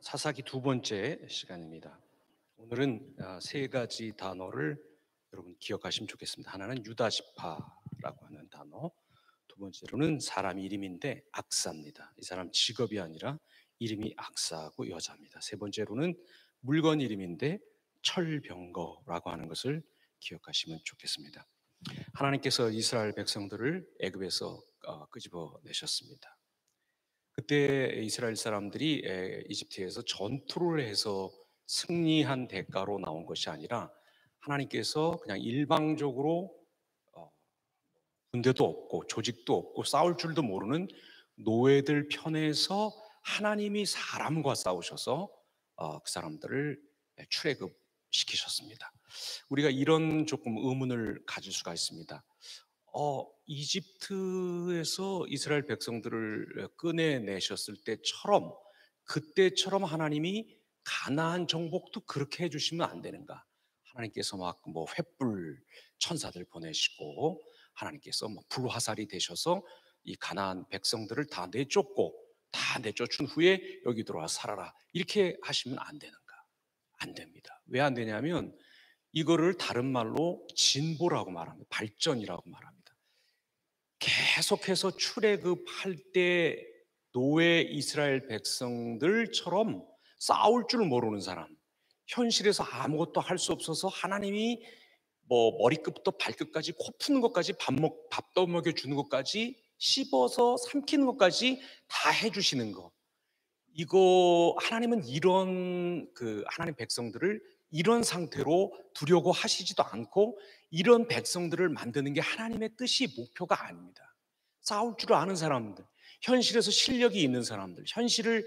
사사기 두 번째 시간입니다. 오늘은 세 가지 단어를 여러분 기억하시면 좋겠습니다. 하나는 유다지파라고 하는 단어, 두 번째로는 사람 이름인데 악사입니다. 이 사람 직업이 아니라 이름이 악사하고 여자입니다. 세 번째로는 물건 이름인데 철병거라고 하는 것을 기억하시면 좋겠습니다. 하나님께서 이스라엘 백성들을 애굽에서 끄집어 내셨습니다. 그때 이스라엘 사람들이 이집트에서 전투를 해서 승리한 대가로 나온 것이 아니라 하나님께서 그냥 일방적으로 어, 군대도 없고 조직도 없고 싸울 줄도 모르는 노예들 편에서 하나님이 사람과 싸우셔서 그 사람들을 출애굽 시키셨습니다. 우리가 이런 조금 의문을 가질 수가 있습니다. 이집트에서 이스라엘 백성들을 꺼내내셨을 때처럼 그때처럼 하나님이 가나안 정복도 그렇게 해주시면 안 되는가? 하나님께서 막 뭐 횃불 천사들 보내시고 하나님께서 뭐 불화살이 되셔서 이 가나안 백성들을 다 내쫓고 다 내쫓은 후에 여기 들어와 살아라 이렇게 하시면 안 되는가? 안 됩니다. 왜 안 되냐면 이거를 다른 말로 진보라고 말합니다. 발전이라고 말합니다. 계속해서 출애굽할 때 노예 이스라엘 백성들처럼 싸울 줄 모르는 사람, 현실에서 아무것도 할 수 없어서 하나님이 뭐 머리끝부터 발끝까지 코 푸는 것까지 밥 떠먹여 주는 것까지 씹어서 삼키는 것까지 다 해주시는 거. 이거 하나님은 이런 하나님 백성들을 이런 상태로 두려고 하시지도 않고 이런 백성들을 만드는 게 하나님의 뜻이 목표가 아닙니다. 싸울 줄 아는 사람들, 현실에서 실력이 있는 사람들, 현실을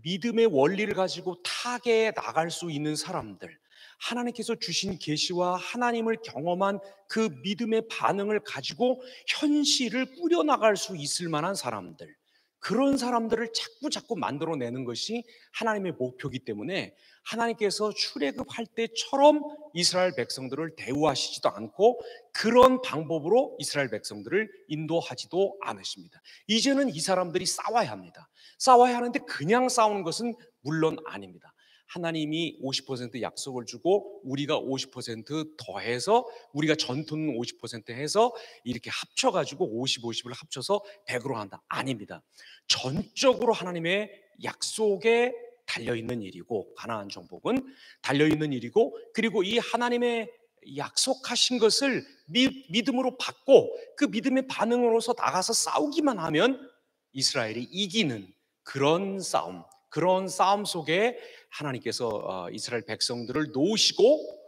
믿음의 원리를 가지고 타개에 나갈 수 있는 사람들, 하나님께서 주신 계시와 하나님을 경험한 그 믿음의 반응을 가지고 현실을 꾸려나갈 수 있을 만한 사람들, 그런 사람들을 자꾸 만들어내는 것이 하나님의 목표이기 때문에 하나님께서 출애굽할 때처럼 이스라엘 백성들을 대우하시지도 않고 그런 방법으로 이스라엘 백성들을 인도하지도 않으십니다. 이제는 이 사람들이 싸워야 합니다. 싸워야 하는데 그냥 싸우는 것은 물론 아닙니다. 하나님이 50% 약속을 주고 우리가 50% 더해서 우리가 전투는 50% 해서 이렇게 합쳐가지고 50, 50을 합쳐서 100으로 한다. 아닙니다. 전적으로 하나님의 약속에 달려있는 일이고 가나안 정복은 달려있는 일이고 그리고 이 하나님의 약속하신 것을 믿음으로 받고 그 믿음의 반응으로서 나가서 싸우기만 하면 이스라엘이 이기는 그런 싸움 속에 하나님께서 이스라엘 백성들을 놓으시고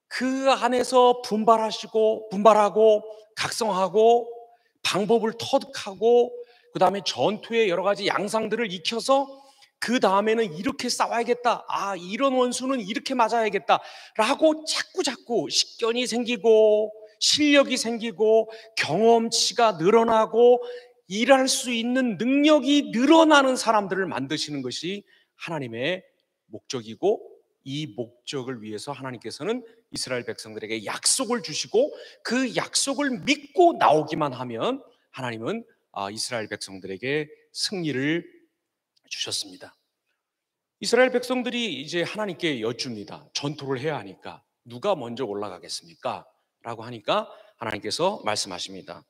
그 안에서 분발하고 각성하고 방법을 터득하고 그 다음에 전투의 여러 가지 양상들을 익혀서 그 다음에는 이렇게 싸워야겠다. 이런 원수는 이렇게 맞아야겠다. 라고 자꾸 식견이 생기고 실력이 생기고 경험치가 늘어나고 일할 수 있는 능력이 늘어나는 사람들을 만드시는 것이 하나님의 목적이고 이 목적을 위해서 하나님께서는 이스라엘 백성들에게 약속을 주시고 그 약속을 믿고 나오기만 하면 하나님은 이스라엘 백성들에게 승리를 주셨습니다. 이스라엘 백성들이 이제 하나님께 여쭙니다. 전투를 해야 하니까 누가 먼저 올라가겠습니까? 라고 하니까 하나님께서 말씀하십니다.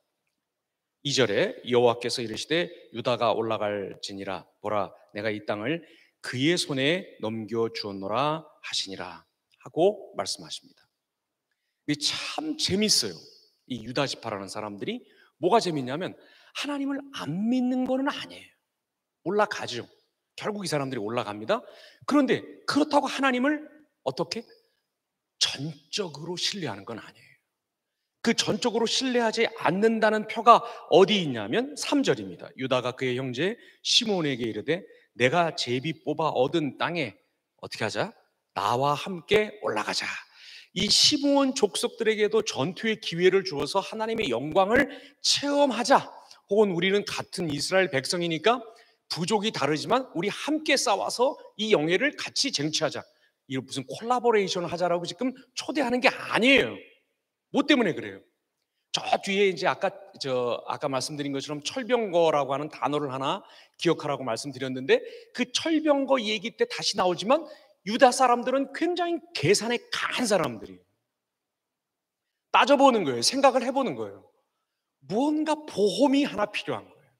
2절에 여호와께서 이르시되 유다가 올라갈지니라 보라 내가 이 땅을 그의 손에 넘겨주었노라 하시니라 하고 말씀하십니다. 이게 참 재밌어요. 이 유다 지파라는 사람들이 뭐가 재밌냐면 하나님을 안 믿는 거는 아니에요. 올라가죠. 결국 이 사람들이 올라갑니다. 그런데 그렇다고 하나님을 어떻게 전적으로 신뢰하는 건 아니에요. 그 전적으로 신뢰하지 않는다는 표가 어디 있냐면 3절입니다. 유다가 그의 형제 시몬에게 이르되 내가 제비 뽑아 얻은 땅에 어떻게 하자? 나와 함께 올라가자. 이 시므온 족속들에게도 전투의 기회를 주어서 하나님의 영광을 체험하자. 혹은 우리는 같은 이스라엘 백성이니까 부족이 다르지만 우리 함께 싸워서 이 영예를 같이 쟁취하자. 이거 무슨 콜라보레이션을 하자라고 지금 초대하는 게 아니에요. 뭐 때문에 그래요? 저 뒤에 이제 아까 말씀드린 것처럼 철병거라고 하는 단어를 하나 기억하라고 말씀드렸는데, 그 철병거 얘기 때 다시 나오지만 유다 사람들은 굉장히 계산에 강한 사람들이에요. 따져보는 거예요. 생각을 해보는 거예요. 무언가 보험이 하나 필요한 거예요.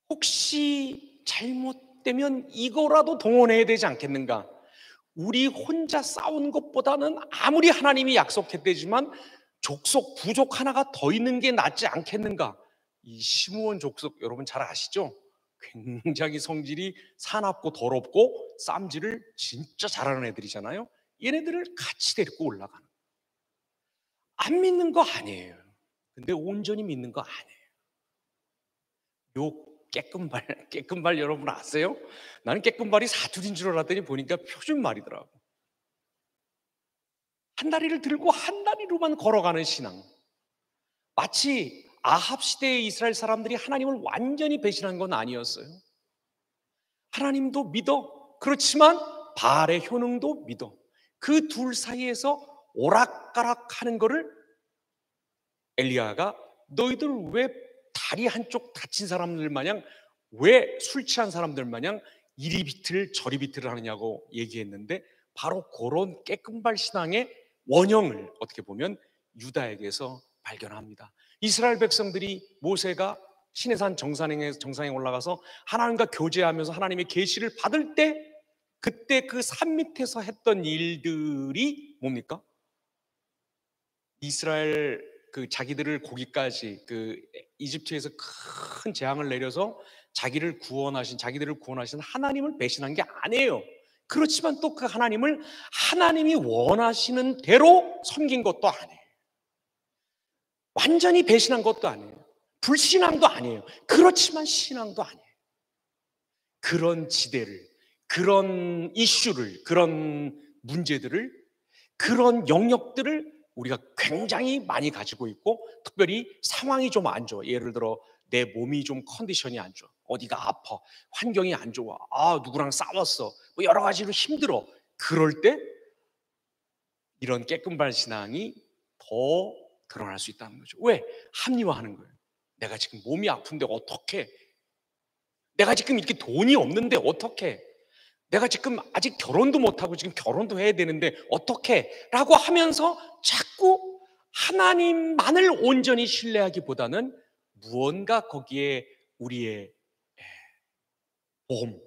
혹시 잘못되면 이거라도 동원해야 되지 않겠는가? 우리 혼자 싸우는 것보다는 아무리 하나님이 약속했대지만 족속 부족 하나가 더 있는 게 낫지 않겠는가? 이 시므온 족속 여러분 잘 아시죠? 굉장히 성질이 사납고 더럽고 쌈질을 진짜 잘하는 애들이잖아요. 얘네들을 같이 데리고 올라가는, 안 믿는 거 아니에요. 근데 온전히 믿는 거 아니에요. 요 깨끔발 여러분 아세요? 나는 깨끔발이 사투리인 줄 알았더니 보니까 표준 말이더라고. 한 다리를 들고 한 다리로만 걸어가는 신앙. 마치 아합 시대의 이스라엘 사람들이 하나님을 완전히 배신한 건 아니었어요. 하나님도 믿어. 그렇지만 바알의 효능도 믿어. 그 둘 사이에서 오락가락 하는 거를 엘리야가 너희들 왜 다리 한쪽 다친 사람들 마냥, 왜 술 취한 사람들 마냥 이리 비틀 저리 비틀을 하느냐고 얘기했는데, 바로 그런 깨끗발 신앙의 원형을 어떻게 보면 유다에게서 발견합니다. 이스라엘 백성들이 모세가 시내산 정상에 올라가서 하나님과 교제하면서 하나님의 계시를 받을 때, 그때 그 산 밑에서 했던 일들이 뭡니까? 이스라엘 자기들을 거기까지 이집트에서 큰 재앙을 내려서 자기들을 구원하신 하나님을 배신한 게 아니에요. 그렇지만 또 그 하나님을 하나님이 원하시는 대로 섬긴 것도 아니에요. 완전히 배신한 것도 아니에요. 불신앙도 아니에요. 그렇지만 신앙도 아니에요. 그런 지대를, 그런 이슈를, 그런 문제들을, 그런 영역들을 우리가 굉장히 많이 가지고 있고, 특별히 상황이 좀 안 좋아. 예를 들어 내 몸이 좀 컨디션이 안 좋아. 어디가 아파. 환경이 안 좋아. 누구랑 싸웠어. 뭐 여러 가지로 힘들어. 그럴 때 이런 깨끗발 신앙이 더 드러날 수 있다는 거죠. 왜? 합리화하는 거예요. 내가 지금 몸이 아픈데 어떻게? 내가 지금 이렇게 돈이 없는데 어떻게? 내가 지금 아직 결혼도 못하고 지금 결혼도 해야 되는데 어떻게? 라고 하면서 자꾸 하나님만을 온전히 신뢰하기보다는 무언가 거기에 우리의 보험,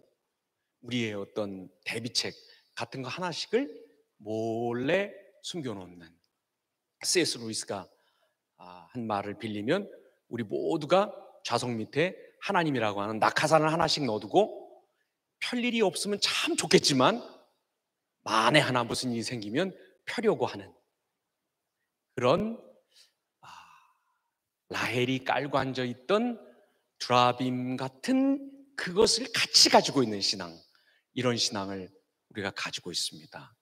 우리의 어떤 대비책 같은 거 하나씩을 몰래 숨겨놓는, C.S. 루이스가 한 말을 빌리면 우리 모두가 좌석 밑에 하나님이라고 하는 낙하산을 하나씩 넣어두고, 펼일이 없으면 참 좋겠지만 만에 하나 무슨 일이 생기면 펴려고 하는 그런, 라헬이 깔고 앉아있던 드라빔 같은 그것을 같이 가지고 있는 신앙, 이런 신앙을 우리가 가지고 있습니다.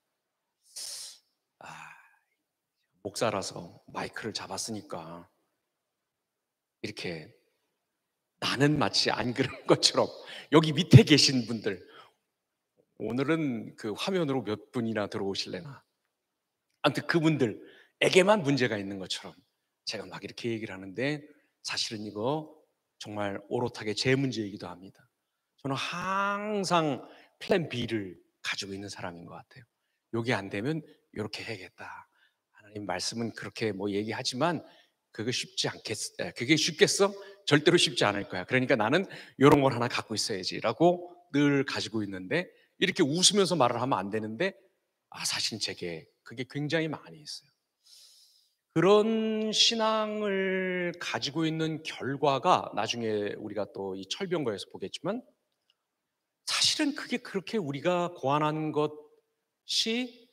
목사라서 마이크를 잡았으니까 이렇게 나는 마치 안 그런 것처럼, 여기 밑에 계신 분들 오늘은 그 화면으로 몇 분이나 들어오실래나, 아무튼 그분들에게만 문제가 있는 것처럼 제가 막 이렇게 얘기를 하는데, 사실은 이거 정말 오롯하게 제 문제이기도 합니다. 저는 항상 플랜 B를 가지고 있는 사람인 것 같아요. 요게 안 되면 이렇게 해야겠다. 하나님 말씀은 그렇게 뭐 얘기하지만 그게 쉽겠어? 절대로 쉽지 않을 거야. 그러니까 나는 이런 걸 하나 갖고 있어야지라고 늘 가지고 있는데, 이렇게 웃으면서 말을 하면 안 되는데, 사실 제게 그게 굉장히 많이 있어요. 그런 신앙을 가지고 있는 결과가 나중에 우리가 또 이 철병거에서 보겠지만, 사실은 그게 그렇게 우리가 고안한 것이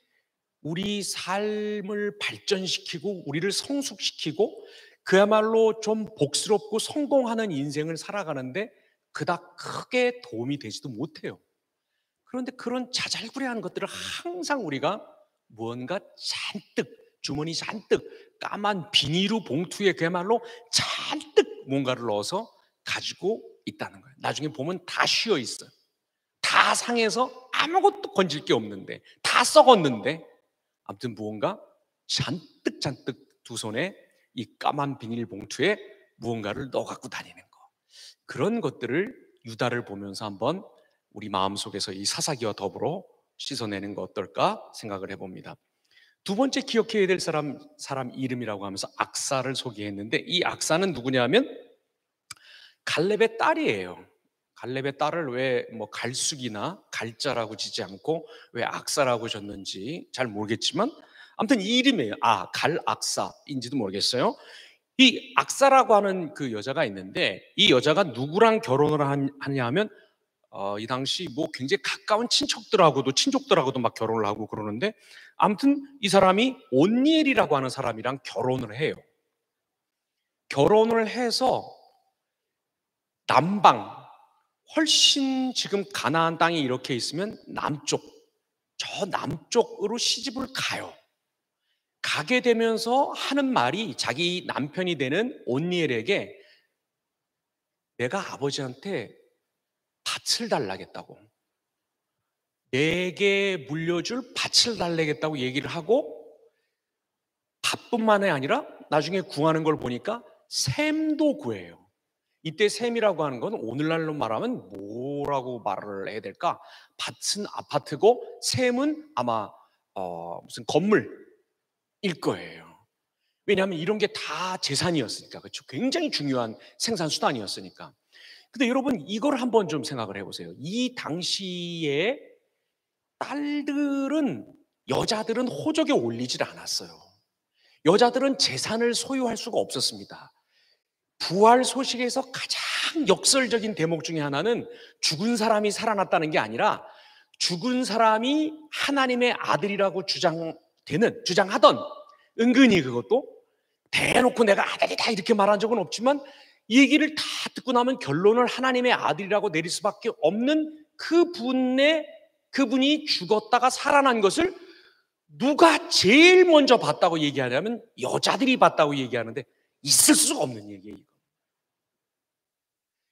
우리 삶을 발전시키고 우리를 성숙시키고 그야말로 좀 복스럽고 성공하는 인생을 살아가는데 그닥 크게 도움이 되지도 못해요. 그런데 그런 자잘구레한 것들을 항상 우리가 무언가 잔뜩, 주머니 잔뜩, 까만 비닐우 봉투에 그야말로 잔뜩 뭔가를 넣어서 가지고 있다는 거예요. 나중에 보면 다 쉬어 있어요. 다 상해서 아무것도 건질 게 없는데, 다 썩었는데, 아무튼 무언가 잔뜩 두 손에 이 까만 비닐봉투에 무언가를 넣어 갖고 다니는 거. 그런 것들을 유다를 보면서 한번 우리 마음속에서 이 사사기와 더불어 씻어내는 거 어떨까 생각을 해봅니다. 두 번째 기억해야 될 사람 이름이라고 하면서 악사를 소개했는데, 이 악사는 누구냐면 갈렙의 딸이에요. 갈렙의 딸을 왜 뭐 갈숙이나 갈자라고 지지 않고 왜 악사라고 졌는지 잘 모르겠지만 아무튼 이 이름이에요. 갈악사인지도 모르겠어요. 이 악사라고 하는 그 여자가 있는데, 이 여자가 누구랑 결혼을 하냐 하면 이 당시 뭐 굉장히 가까운 친족들하고도 막 결혼을 하고 그러는데, 아무튼 이 사람이 온니엘이라고 하는 사람이랑 결혼을 해요. 결혼을 해서 남방, 훨씬 지금 가나안 땅이 이렇게 있으면 저 남쪽으로 시집을 가요. 가게 되면서 하는 말이 자기 남편이 되는 온니엘에게 내가 아버지한테 밭을 달라겠다고, 내게 물려줄 밭을 달라겠다고 얘기를 하고, 밭뿐만이 아니라 나중에 구하는 걸 보니까 샘도 구해요. 이때 샘이라고 하는 건 오늘날로 말하면 뭐라고 말을 해야 될까? 밭은 아파트고 샘은 아마 무슨 건물일 거예요. 왜냐하면 이런 게 다 재산이었으니까, 그렇죠? 굉장히 중요한 생산 수단이었으니까. 근데 여러분, 이걸 한번 좀 생각을 해보세요. 이 당시에 여자들은 호적에 올리질 않았어요. 여자들은 재산을 소유할 수가 없었습니다. 부활 소식에서 가장 역설적인 대목 중에 하나는 죽은 사람이 살아났다는 게 아니라 죽은 사람이 하나님의 아들이라고 주장하던, 은근히 그것도 대놓고 내가 아들이다 이렇게 말한 적은 없지만 이 얘기를 다 듣고 나면 결론을 하나님의 아들이라고 내릴 수밖에 없는 그분이 죽었다가 살아난 것을 누가 제일 먼저 봤다고 얘기하냐면 여자들이 봤다고 얘기하는데, 있을 수가 없는 얘기예요.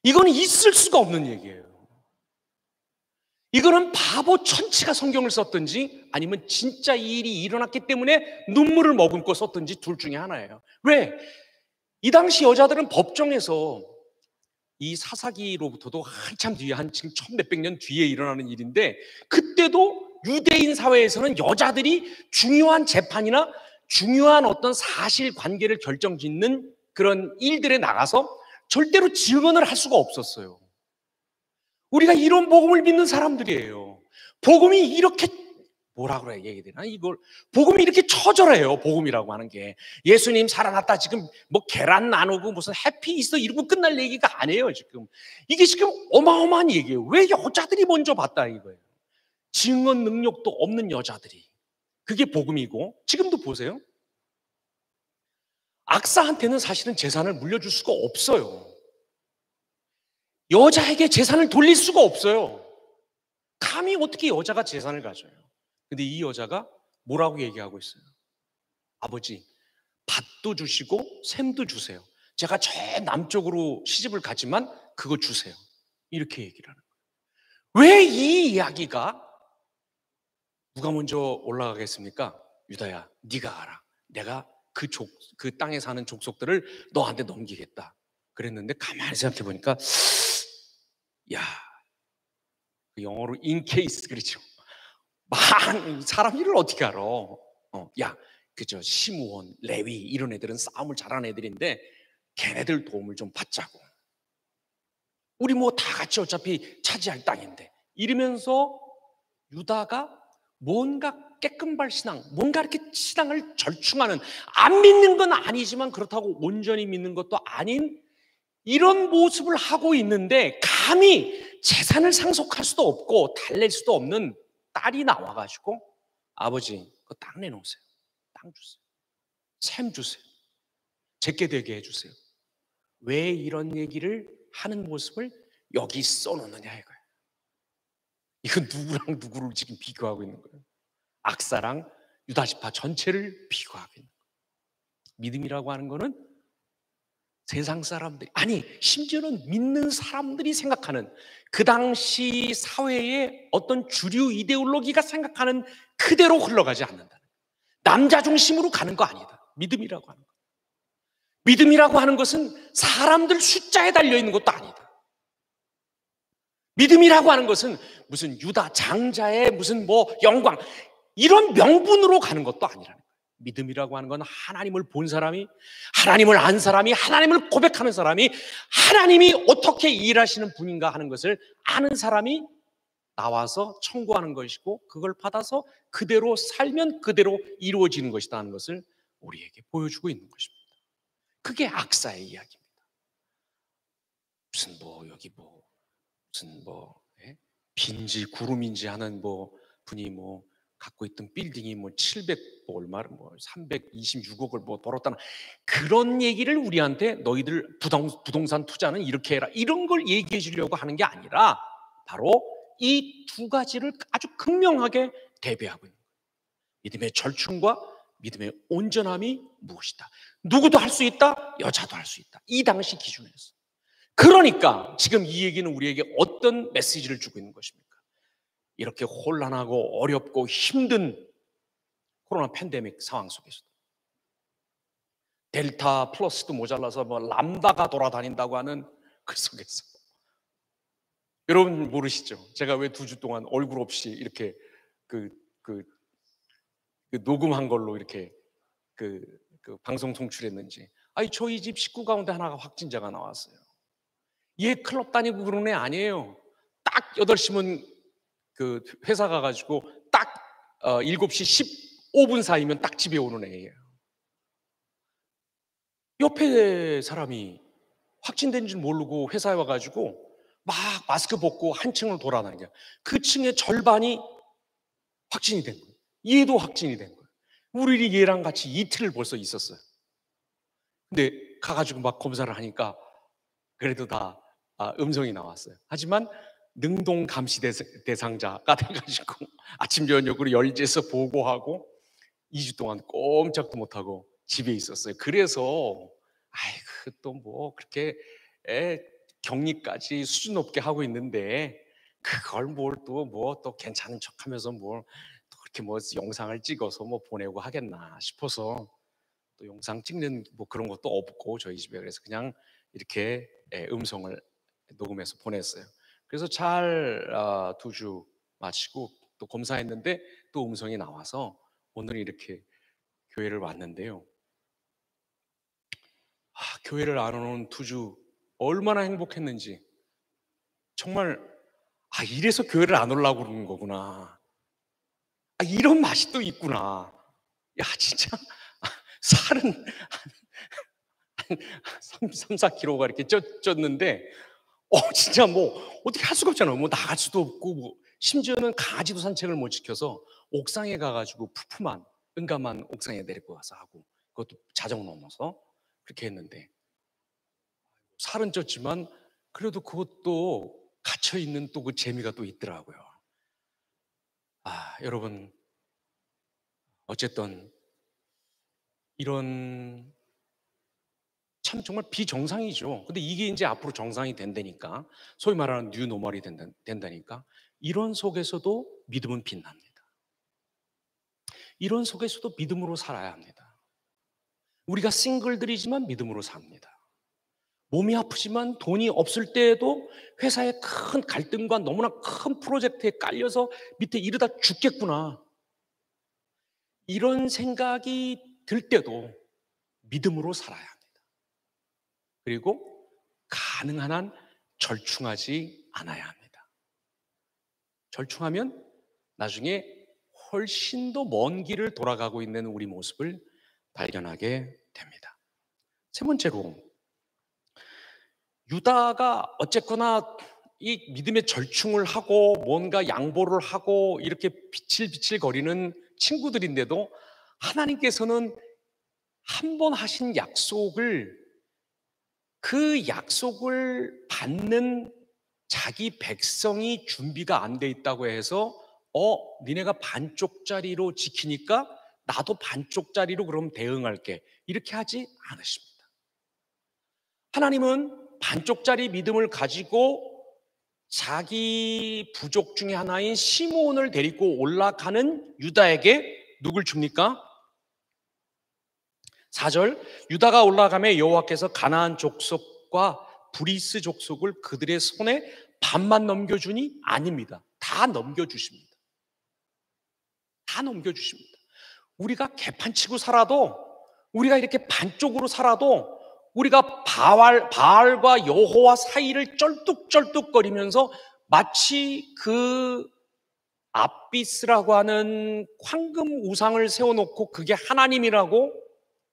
이거는 있을 수가 없는 얘기예요. 이거는 바보 천치가 성경을 썼든지 아니면 진짜 이 일이 일어났기 때문에 눈물을 머금고 썼든지 둘 중에 하나예요. 왜? 이 당시 여자들은 법정에서, 이 사사기로부터도 한참 뒤에, 지금 1000몇백 년 뒤에 일어나는 일인데, 그때도 유대인 사회에서는 여자들이 중요한 재판이나 중요한 어떤 사실관계를 결정짓는 그런 일들에 나가서 절대로 증언을 할 수가 없었어요. 우리가 이런 복음을 믿는 사람들이에요. 복음이 이렇게 뭐라 그래야 되나? 복음이 이렇게 처절해요. 복음이라고 하는 게 예수님 살아났다 지금 뭐 계란 나누고 무슨 해피 있어 이러고 끝날 얘기가 아니에요. 이게 지금 어마어마한 얘기예요. 왜 여자들이 먼저 봤다 이거예요. 증언 능력도 없는 여자들이, 그게 복음이고. 지금도 보세요. 악사한테는 사실은 재산을 물려줄 수가 없어요. 여자에게 재산을 돌릴 수가 없어요. 감히 어떻게 여자가 재산을 가져요? 근데 이 여자가 뭐라고 얘기하고 있어요? 아버지, 밭도 주시고 샘도 주세요. 제가 저 남쪽으로 시집을 가지만 그거 주세요. 이렇게 얘기를 하는 거예요. 왜 이 이야기가 누가 먼저 올라가겠습니까? 유다야, 네가 알아. 내가 그 땅에 사는 족속들을 너한테 넘기겠다. 그랬는데 가만히 생각해 보니까, 야, 영어로 in case 그렇죠. 사람 일을 어떻게 알아? 그죠? 시므온, 레위 이런 애들은 싸움을 잘하는 애들인데 걔네들 도움을 좀 받자고. 우리 뭐 다 같이 어차피 차지할 땅인데 이러면서 유다가 뭔가 깨끔발 신앙, 뭔가 이렇게 신앙을 절충하는, 안 믿는 건 아니지만 그렇다고 온전히 믿는 것도 아닌 이런 모습을 하고 있는데, 감히 재산을 상속할 수도 없고 달랠 수도 없는 딸이 나와가지고 아버지 그거 땅 내놓으세요. 땅 주세요. 샘 주세요. 제게 되게 해주세요. 왜 이런 얘기를 하는 모습을 여기 써놓느냐 이거예요. 이건 누구랑 누구를 지금 비교하고 있는 거예요? 악사랑 유다지파 전체를 비교하고 있는 거예요. 믿음이라고 하는 거는 세상 사람들이, 아니 심지어는 믿는 사람들이 생각하는, 그 당시 사회의 어떤 주류 이데올로기가 생각하는 그대로 흘러가지 않는다. 남자 중심으로 가는 거 아니다. 믿음이라고 하는 거. 믿음이라고 하는 것은 사람들 숫자에 달려있는 것도 아니다. 믿음이라고 하는 것은 무슨 유다 장자의 무슨 뭐 영광 이런 명분으로 가는 것도 아니라는 거예요. 믿음이라고 하는 건 하나님을 본 사람이, 하나님을 안 사람이, 하나님을 고백하는 사람이, 하나님이 어떻게 일하시는 분인가 하는 것을 아는 사람이 나와서 청구하는 것이고, 그걸 받아서 그대로 살면 그대로 이루어지는 것이다 하는 것을 우리에게 보여주고 있는 것입니다. 그게 악사의 이야기입니다. 무슨 뭐 여기 뭐 무슨 뭐 빈지 구름인지 하는 뭐 분이 뭐 갖고 있던 빌딩이 뭐 700 뭐 얼마를 뭐 326억을 뭐 벌었다는 그런 얘기를 우리한테 너희들 부동산 투자는 이렇게 해라 이런 걸 얘기해 주려고 하는 게 아니라 바로 이 두 가지를 아주 극명하게 대비하고 있는 거예요. 믿음의 절충과 믿음의 온전함이 무엇이다. 누구도 할 수 있다. 여자도 할 수 있다. 이 당시 기준에서. 그러니까 지금 이 얘기는 우리에게 어떤 메시지를 주고 있는 것입니까? 이렇게 혼란하고 어렵고 힘든 코로나 팬데믹 상황 속에서도 델타 플러스도 모자라서 뭐 람다가 돌아다닌다고 하는 그 속에서 여러분 모르시죠? 제가 왜 2주 동안 얼굴 없이 이렇게 그 녹음한 걸로 이렇게 그 방송 송출했는지. 아니 저희 집 식구 가운데 하나가 확진자가 나왔어요. 얘 클럽 다니고 그런 애 아니에요. 딱 8시면 그 회사 가가지고 딱 7시 15분 사이면 딱 집에 오는 애예요. 옆에 사람이 확진된 줄 모르고 회사에 와가지고 막 마스크 벗고 한 층을 돌아다니냐. 그 층의 절반이 확진이 된 거예요. 얘도 확진이 된 거예요. 우리 얘랑 같이 이틀을 벌써 있었어요. 근데 가가지고 막 검사를 하니까 그래도 다 음성이 나왔어요. 하지만 능동 감시 대상자가 돼가지고 아침 저녁으로 열재서 보고하고 2주 동안 꼼짝도 못하고 집에 있었어요. 그래서 아이고 또 뭐 그렇게 격리까지 수준 높게 하고 있는데 그걸 뭘 또 뭐 또 괜찮은 척하면서 뭘 또 그렇게 뭐 영상을 찍어서 뭐 보내고 하겠나 싶어서 또 영상 찍는 뭐 그런 것도 없고 저희 집에 그래서 그냥 이렇게 음성을 녹음해서 보냈어요. 그래서 잘 2주 마치고 또 검사했는데 또 음성이 나와서 오늘 이렇게 교회를 왔는데요. 교회를 안 오는 2주 얼마나 행복했는지 정말 이래서 교회를 안 오려고 그러는 거구나. 이런 맛이 또 있구나. 야 진짜 살은 한 3-4kg가 이렇게 쪘는데 진짜 뭐 어떻게 할 수가 없잖아요. 뭐 나갈 수도 없고 뭐 심지어는 강아지도 산책을 못 시켜서 옥상에 가가지고 푸푸만 응감한 옥상에 내리고 와서 하고 그것도 자정 넘어서 그렇게 했는데 살은 쪘지만 그래도 그것도 갇혀있는 또 그 재미가 또 있더라고요. 여러분 어쨌든 이런 참 정말 비정상이죠. 근데 이게 이제 앞으로 정상이 된다니까 소위 말하는 뉴노멀이 된다니까 이런 속에서도 믿음은 빛납니다. 이런 속에서도 믿음으로 살아야 합니다. 우리가 싱글들이지만 믿음으로 삽니다. 몸이 아프지만 돈이 없을 때에도 회사의 큰 갈등과 너무나 큰 프로젝트에 깔려서 밑에 이러다 죽겠구나 이런 생각이 들 때도 믿음으로 살아야 합니다. 그리고 가능한 한 절충하지 않아야 합니다. 절충하면 나중에 훨씬 더 먼 길을 돌아가고 있는 우리 모습을 발견하게 됩니다. 세 번째로 유다가 어쨌거나 이 믿음의 절충을 하고 뭔가 양보를 하고 이렇게 비칠비칠거리는 친구들인데도 하나님께서는 한 번 하신 약속을 그 약속을 받는 자기 백성이 준비가 안 돼 있다고 해서 니네가 반쪽짜리로 지키니까 나도 반쪽짜리로 그럼 대응할게 이렇게 하지 않으십니다. 하나님은 반쪽짜리 믿음을 가지고 자기 부족 중에 하나인 시므온을 데리고 올라가는 유다에게 누굴 줍니까? 4절, 유다가 올라가며 여호와께서 가나안 족속과 브리스 족속을 그들의 손에 반만 넘겨주니 아닙니다. 다 넘겨주십니다. 다 넘겨주십니다. 우리가 개판치고 살아도, 우리가 이렇게 반쪽으로 살아도, 우리가 바알과 여호와 사이를 쩔뚝쩔뚝거리면서 마치 그 아비스라고 하는 황금 우상을 세워놓고 그게 하나님이라고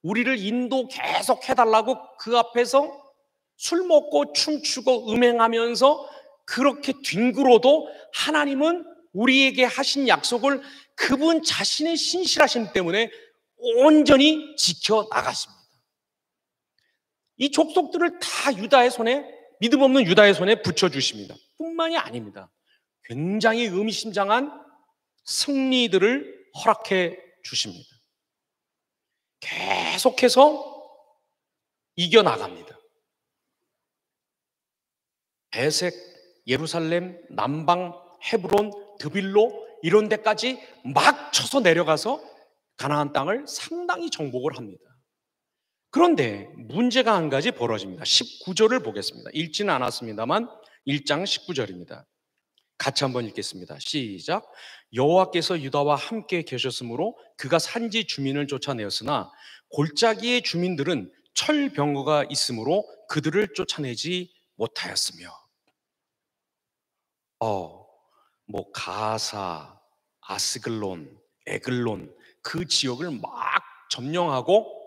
우리를 인도 계속 해달라고 그 앞에서 술 먹고 춤추고 음행하면서 그렇게 뒹굴어도 하나님은 우리에게 하신 약속을 그분 자신의 신실하심 때문에 온전히 지켜나가십니다. 이 족속들을 다 유다의 손에, 믿음 없는 유다의 손에 붙여주십니다. 뿐만이 아닙니다. 굉장히 의미심장한 승리들을 허락해 주십니다. 계속해서 이겨나갑니다. 베색, 예루살렘, 남방, 헤브론, 드빌로 이런 데까지 막 쳐서 내려가서 가나안 땅을 상당히 정복을 합니다. 그런데 문제가 한 가지 벌어집니다. 19절을 보겠습니다. 읽지는 않았습니다만 1장 19절입니다. 같이 한번 읽겠습니다. 시작. 여호와께서 유다와 함께 계셨으므로 그가 산지 주민을 쫓아내었으나 골짜기의 주민들은 철병거가 있으므로 그들을 쫓아내지 못하였으며. 가사, 아스글론, 에글론 그 지역을 막 점령하고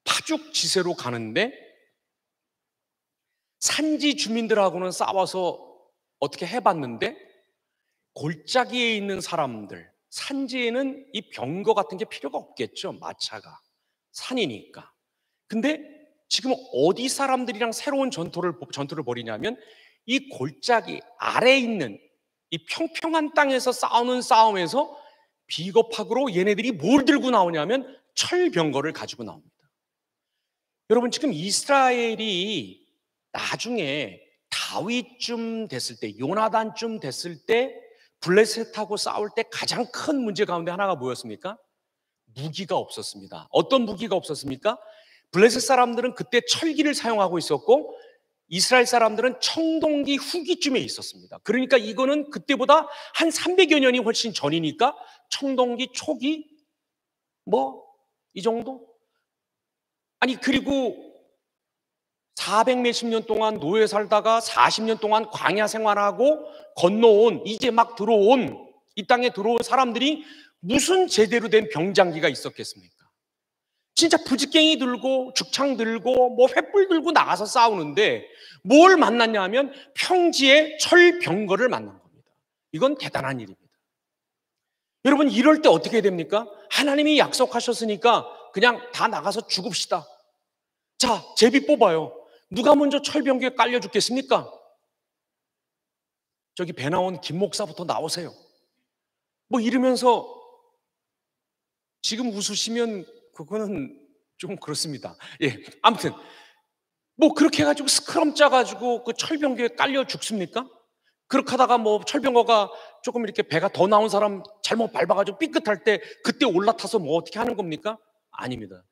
파죽지세로 가는데 산지 주민들하고는 싸워서 어떻게 해봤는데 골짜기에 있는 사람들, 산지에는 이 병거 같은 게 필요가 없겠죠. 마차가 산이니까. 근데 지금 어디 사람들이랑 새로운 전투를 벌이냐면 이 골짜기 아래에 있는 이 평평한 땅에서 싸우는 싸움에서 비겁하고로 얘네들이 뭘 들고 나오냐면 철병거를 가지고 나옵니다. 여러분, 지금 이스라엘이 나중에 다윗쯤 됐을 때, 요나단쯤 됐을 때 블레셋하고 싸울 때 가장 큰 문제 가운데 하나가 뭐였습니까? 무기가 없었습니다. 어떤 무기가 없었습니까? 블레셋 사람들은 그때 철기를 사용하고 있었고 이스라엘 사람들은 청동기 후기쯤에 있었습니다. 그러니까 이거는 그때보다 한 300여 년이 훨씬 전이니까 청동기 초기 이 정도? 아니, 그리고 400 몇십 년 동안 노예 살다가 40년 동안 광야 생활하고 건너온, 이제 막 들어온, 이 땅에 들어온 사람들이 무슨 제대로 된 병장기가 있었겠습니까? 진짜 부직갱이 들고 죽창 들고 횃불 들고 나가서 싸우는데 뭘 만났냐 하면 평지에 철병거를 만난 겁니다. 이건 대단한 일입니다. 여러분, 이럴 때 어떻게 됩니까? 하나님이 약속하셨으니까 그냥 다 나가서 죽읍시다. 자, 제비 뽑아요. 누가 먼저 철병기에 깔려 죽겠습니까? 저기 배 나온 김 목사부터 나오세요. 이러면서 지금 웃으시면 그거는 좀 그렇습니다. 예, 아무튼 그렇게 해가지고 스크럼 짜가지고 그 철병기에 깔려 죽습니까? 그렇게 하다가 철병거가 조금 이렇게 배가 더 나온 사람 잘못 밟아가지고 삐끗할 때 그때 올라타서 어떻게 하는 겁니까? 아닙니다.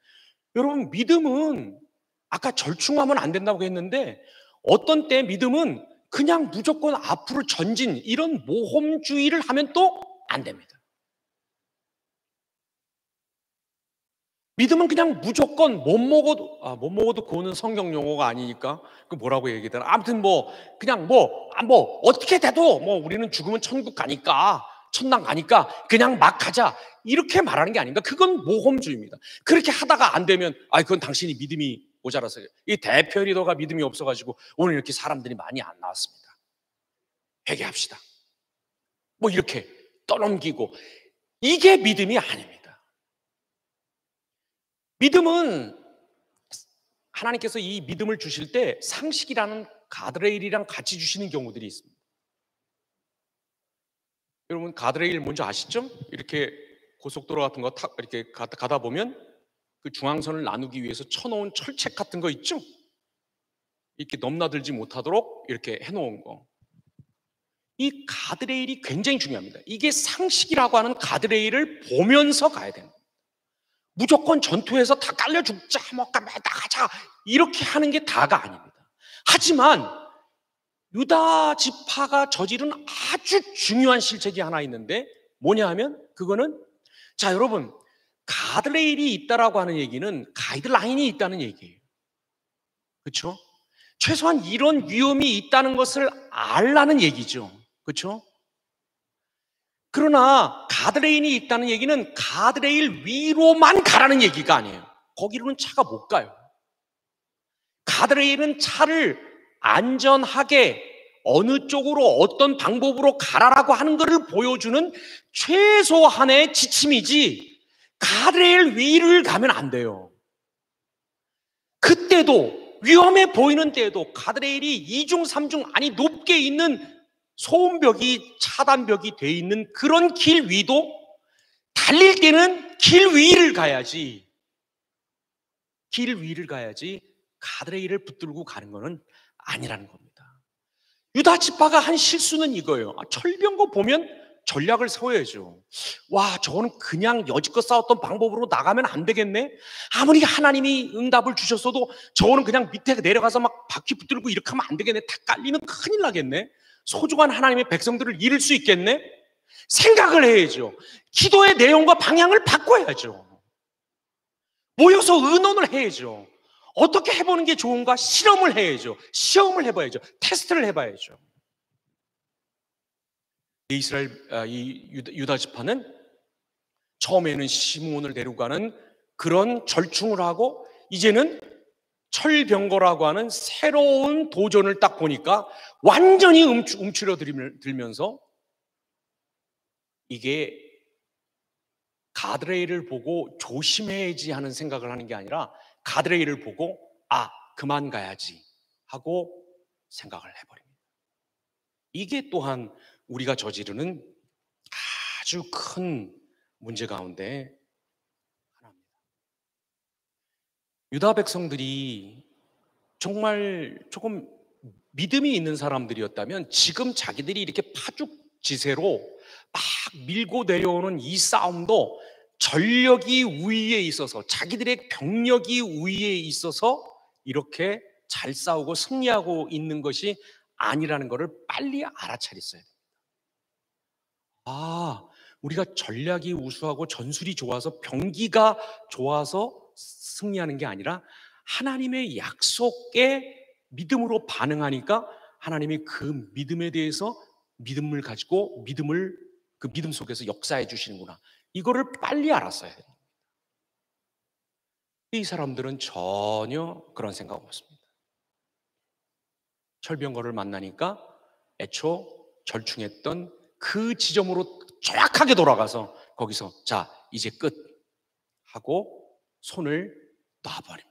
여러분, 믿음은 아까 절충하면 안 된다고 했는데 어떤 때 믿음은 그냥 무조건 앞으로 전진, 이런 모험주의를 하면 또 안 됩니다. 믿음은 그냥 무조건 못 먹어도 그거는 성경 용어가 아니니까 그 뭐라고 얘기하더라. 아무튼 그냥 어떻게 돼도 우리는 죽으면 천국 가니까, 천당 가니까 그냥 막 가자, 이렇게 말하는 게 아닙니다. 그건 모험주의입니다. 그렇게 하다가 안 되면 그건 당신이 믿음이 모자라서, 이 대표 리더가 믿음이 없어가지고 오늘 이렇게 사람들이 많이 안 나왔습니다. 회개합시다. 이렇게 떠넘기고, 이게 믿음이 아닙니다. 믿음은 하나님께서 이 믿음을 주실 때 상식이라는 가드레일이랑 같이 주시는 경우들이 있습니다. 여러분, 가드레일 뭔지 아시죠? 이렇게 고속도로 같은 거 이렇게 가다 보면 그 중앙선을 나누기 위해서 쳐놓은 철책 같은 거 있죠? 이렇게 넘나들지 못하도록 이렇게 해놓은 거. 이 가드레일이 굉장히 중요합니다. 이게 상식이라고 하는 가드레일을 보면서 가야 됩니다. 무조건 전투에서 다 깔려 죽자, 뭐 나가자 이렇게 하는 게 다가 아닙니다. 하지만 유다 지파가 저지른 아주 중요한 실책이 하나 있는데 뭐냐 하면 그거는, 자 여러분, 가드레일이 있다라고 하는 얘기는 가이드라인이 있다는 얘기예요. 그렇죠? 최소한 이런 위험이 있다는 것을 알라는 얘기죠. 그렇죠? 그러나 가드레일이 있다는 얘기는 가드레일 위로만 가라는 얘기가 아니에요. 거기로는 차가 못 가요. 가드레일은 차를 안전하게 어느 쪽으로 어떤 방법으로 가라라고 하는 것을 보여주는 최소한의 지침이지 가드레일 위를 가면 안 돼요. 그때도 위험해 보이는 때에도 가드레일이 2중 3중 아니 높게 있는 소음벽이 차단벽이 돼 있는 그런 길 위도 달릴 때는 길 위를 가야지, 길 위를 가야지 가드레일을 붙들고 가는 것은 아니라는 겁니다. 유다 지파가 한 실수는 이거예요. 철병거 보면 전략을 세워야죠. 와, 저거는 그냥 여지껏 싸웠던 방법으로 나가면 안 되겠네. 아무리 하나님이 응답을 주셨어도 저거는 그냥 밑에 내려가서 막 바퀴 붙들고 이렇게 하면 안 되겠네. 다 깔리면 큰일 나겠네. 소중한 하나님의 백성들을 잃을 수 있겠네. 생각을 해야죠. 기도의 내용과 방향을 바꿔야죠. 모여서 의논을 해야죠. 어떻게 해보는 게 좋은가 실험을 해야죠. 시험을 해봐야죠. 테스트를 해봐야죠. 이 유다 지파는 처음에는 시므온을 데리고 가는 그런 절충을 하고 이제는 철병거라고 하는 새로운 도전을 딱 보니까 완전히 움츠러들면서 이게 가드레일을 보고 조심해야지 하는 생각을 하는 게 아니라 가드레일을 보고 그만 가야지 하고 생각을 해버립니다. 이게 또한 우리가 저지르는 아주 큰 문제 가운데 하나입니다. 유다 백성들이 정말 조금 믿음이 있는 사람들이었다면 지금 자기들이 이렇게 파죽지세로 막 밀고 내려오는 이 싸움도 전력이 우위에 있어서, 자기들의 병력이 우위에 있어서 이렇게 잘 싸우고 승리하고 있는 것이 아니라는 것을 빨리 알아차렸어야 됩니다. 우리가 전략이 우수하고 전술이 좋아서 병기가 좋아서 승리하는 게 아니라 하나님의 약속에 믿음으로 반응하니까 하나님이 그 믿음에 대해서 믿음을 가지고 그 믿음 속에서 역사해 주시는구나. 이거를 빨리 알았어야 돼요. 이 사람들은 전혀 그런 생각 없습니다. 철병거를 만나니까 애초 절충했던 그 지점으로 정확하게 돌아가서 거기서 자 이제 끝 하고 손을 놔버립니다.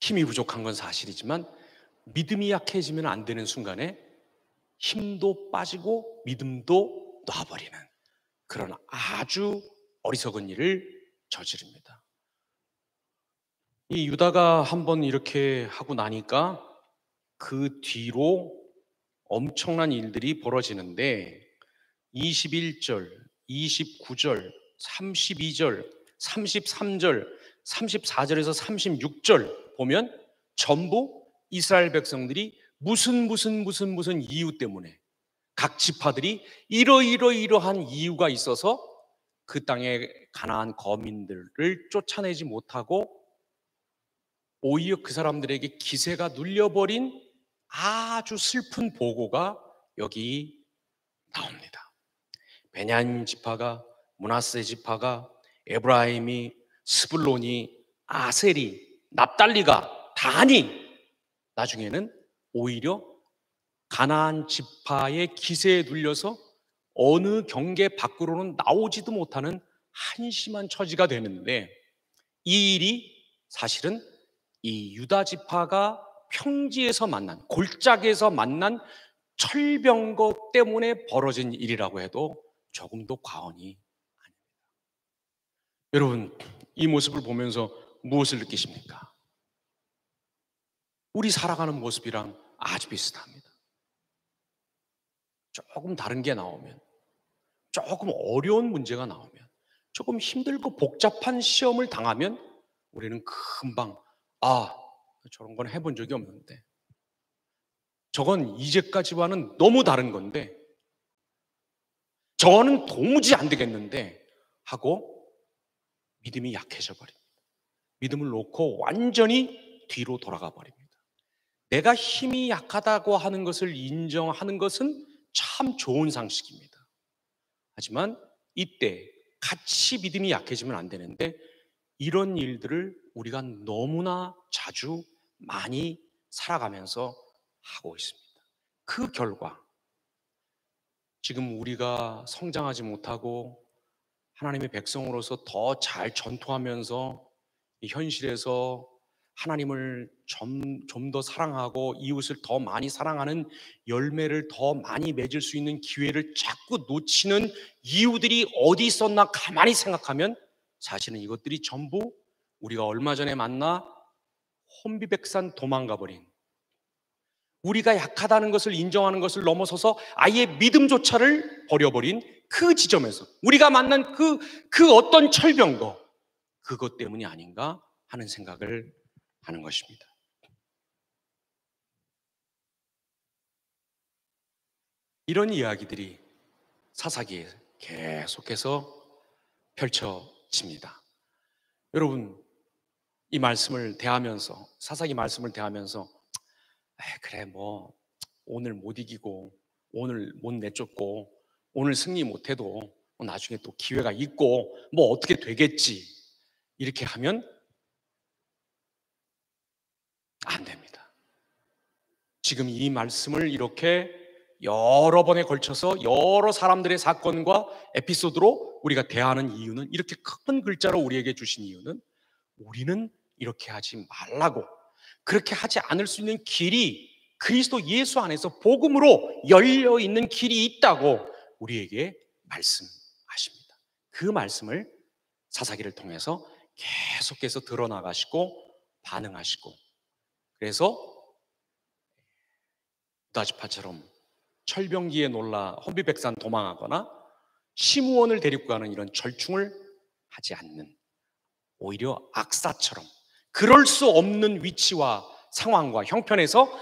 힘이 부족한 건 사실이지만 믿음이 약해지면 안 되는 순간에 힘도 빠지고 믿음도 놔버리는 그런 아주 어리석은 일을 저지릅니다. 이 유다가 한번 이렇게 하고 나니까 그 뒤로 엄청난 일들이 벌어지는데 21절, 29절, 32절, 33절, 34절에서 36절 보면 전부 이스라엘 백성들이 무슨 이유 때문에 각 지파들이 이러한 이유가 있어서 그 땅에 가나안 거민들을 쫓아내지 못하고 오히려 그 사람들에게 기세가 눌려버린 아주 슬픈 보고가 여기 나옵니다. 베냐민 지파가, 므낫세 지파가, 에브라임이, 스불론이, 아셀이, 납달리가, 다니 나중에는 오히려 가나안 지파의 기세에 눌려서 어느 경계 밖으로는 나오지도 못하는 한심한 처지가 되는데 이 일이 사실은 이 유다 지파가 평지에서 만난, 골짜기에서 만난 철병거 때문에 벌어진 일이라고 해도 조금도 과언이 아닙니다. 여러분, 이 모습을 보면서 무엇을 느끼십니까? 우리 살아가는 모습이랑 아주 비슷합니다. 조금 다른 게 나오면 조금 어려운 문제가 나오면, 조금 힘들고 복잡한 시험을 당하면 우리는 금방 아, 저런 건 해본 적이 없는데, 저건 이제까지와는 너무 다른 건데, 저거는 도무지 안 되겠는데 하고 믿음이 약해져 버립니다. 믿음을 놓고 완전히 뒤로 돌아가 버립니다. 내가 힘이 약하다고 하는 것을 인정하는 것은 참 좋은 상식입니다. 하지만 이때 같이 믿음이 약해지면 안 되는데, 이런 일들을 우리가 너무나 자주 많이 살아가면서 하고 있습니다. 그 결과 지금 우리가 성장하지 못하고 하나님의 백성으로서 더 잘 전투하면서 이 현실에서 하나님을 좀 더 사랑하고 이웃을 더 많이 사랑하는 열매를 더 많이 맺을 수 있는 기회를 자꾸 놓치는 이유들이 어디 있었나 가만히 생각하면, 사실은 이것들이 전부 우리가 얼마 전에 만나 혼비백산 도망가 버린, 우리가 약하다는 것을 인정하는 것을 넘어서서 아예 믿음조차를 버려버린 그 지점에서 우리가 만난 그 어떤 철병거, 그것 때문이 아닌가 하는 생각을 하는 것입니다. 이런 이야기들이 사사기에 계속해서 펼쳐집니다. 여러분, 이 말씀을 대하면서, 사사기 말씀을 대하면서 그래 뭐 오늘 못 이기고 오늘 못 내쫓고 오늘 승리 못해도 뭐 나중에 또 기회가 있고 뭐 어떻게 되겠지, 이렇게 하면 안 됩니다. 지금 이 말씀을 이렇게 여러 번에 걸쳐서 여러 사람들의 사건과 에피소드로 우리가 대하는 이유는, 이렇게 큰 글자로 우리에게 주신 이유는, 우리는 이렇게 하지 말라고, 그렇게 하지 않을 수 있는 길이 그리스도 예수 안에서 복음으로 열려 있는 길이 있다고 우리에게 말씀하십니다. 그 말씀을 사사기를 통해서 계속해서 드러나가시고 반응하시고, 그래서 유다지파처럼 철병기에 놀라 혼비백산 도망하거나 시므온을 데리고 가는 이런 절충을 하지 않는, 오히려 악사처럼 그럴 수 없는 위치와 상황과 형편에서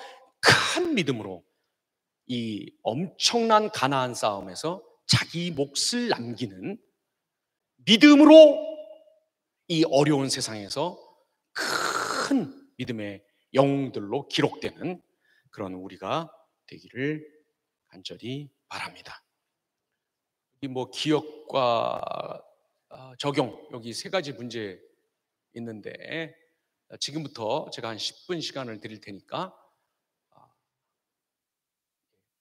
큰 믿음으로 이 엄청난 가나안 싸움에서 자기 몫을 남기는 믿음으로 이 어려운 세상에서 큰 믿음의 영웅들로 기록되는 그런 우리가 되기를 간절히 바랍니다. 이 뭐 기억과 적용, 여기 세 가지 문제 있는데, 지금부터 제가 한 10분 시간을 드릴 테니까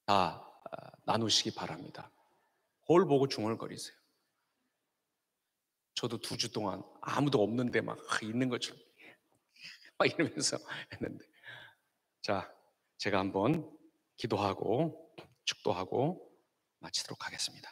다 나누시기 바랍니다. 거울 보고 중얼거리세요. 저도 2주 동안 아무도 없는데 막 있는 것처럼 막 이러면서 했는데, 자, 제가 한번 기도하고 축도하고 마치도록 하겠습니다.